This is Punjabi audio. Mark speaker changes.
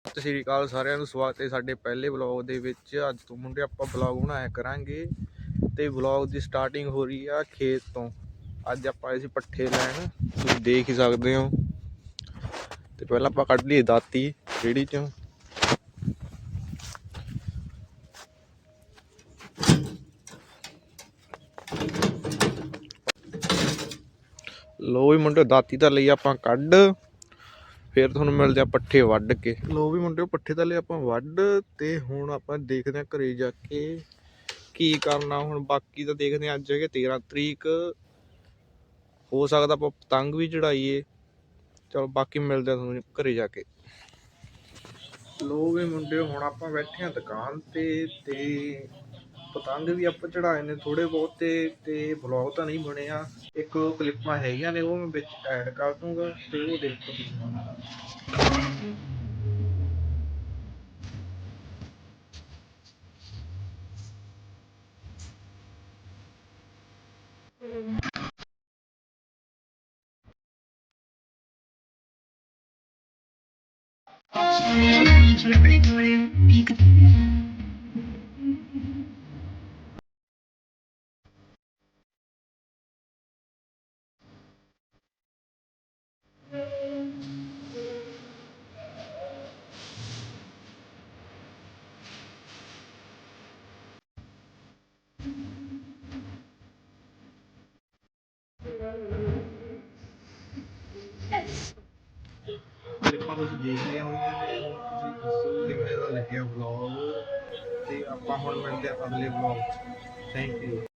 Speaker 1: ਸਤਿ ਸ਼੍ਰੀ ਅਕਾਲ ਸਾਰਿਆਂ ਨੂੰ, ਸਵਾਗਤ ਹੈ ਸਾਡੇ ਪਹਿਲੇ ਵਲੌਗ ਦੇ ਵਿੱਚ। ਅੱਜ ਤੋਂ ਮੁੰਡੇ ਆਪਾਂ ਵਲੌਗ ਬਣਾਇਆ ਕਰਾਂਗੇ ਤੇ ਵਲੌਗ ਦੀ ਸਟਾਰਟਿੰਗ ਹੋ ਰਹੀ ਆ ਖੇਤ ਤੋਂ। ਅੱਜ ਆਪਾਂ ਆਏ ਸੀ ਪੱਠੇ ਲੈਣ, ਤੁਸੀਂ ਦੇਖ ਹੀ ਸਕਦੇ ਹੋ। ਤੇ ਪਹਿਲਾਂ ਆਪਾਂ ਕੱਢ ਲਈਏ ਦਾਤੀ ਰੇੜੀ ਚੋਂ। ਲੋ ਵੀ ਮੁੰਡੇ, ਦਾਤੀ ਤਾਂ ਲਈ ਆਪਾਂ ਕੱਢ, ਫਿਰ ਤੁਹਾਨੂੰ ਮਿਲਦੇ ਆ ਪੱਠੇ ਵੱਢ ਕੇ। ਲੋ ਵੀ ਮੁੰਡੇ, ਪੱਠੇ ਤਾਂ ਲਏ ਆਪਾਂ ਵੱਢ ਤੇ ਹੁਣ ਆਪਾਂ ਦੇਖਦੇ ਆ ਘਰੇ ਜਾ ਕੇ ਕੀ ਕਰਨਾ। ਹੁਣ ਬਾਕੀ ਤਾਂ ਦੇਖਦੇ ਆ, ਅੱਜ ਹੈਗੇ 13 ਤਰੀਕ, ਹੋ ਸਕਦਾ ਆਪਾਂ ਪਤੰਗ ਵੀ ਚੜਾਈਏ। ਚਲੋ ਬਾਕੀ ਮਿਲਦੇ ਆ ਤੁਹਾਨੂੰ ਘਰੇ ਜਾ ਕੇ। ਲੋ ਵੀ ਮੁੰਡੇ, ਹੁਣ ਆਪਾਂ ਬੈਠੇ ਆ ਦੁਕਾਨ ਤੇ ਪਤੰਗ ਵੀ ਆਪਾਂ ਚੜਾਏ ਨੇ ਥੋੜੇ ਬਹੁਤੇ, ਤੇ ਵਲੌਗ ਤਾਂ ਨਹੀਂ ਬਣਿਆ। ਇੱਕ ਕਲਿੱਪਾਂ ਹੈਗੀਆਂ ਨੇ, ਉਹ ਮੈਂ ਵਿੱਚ ਐਡ ਕਰ ਦੂੰਗਾ ਤੇ ਉਹ ਦੇਖੋ ਤੁਸੀਂ। ਕਲਿੱਪਾਂ ਤੁਸੀਂ ਦੇਖ ਲਿਆ ਹੋਈਆਂ ਨੇ, ਹੁਣ ਤੁਸੀਂ ਦੱਸੋ ਕਿਵੇਂ ਦਾ ਲੱਗਿਆ ਵਲੌਗ। ਤੇ ਆਪਾਂ ਹੁਣ ਮਿਲਦੇ ਆ ਅਗਲੇ ਵਲੌਗ 'ਚ। Thank you.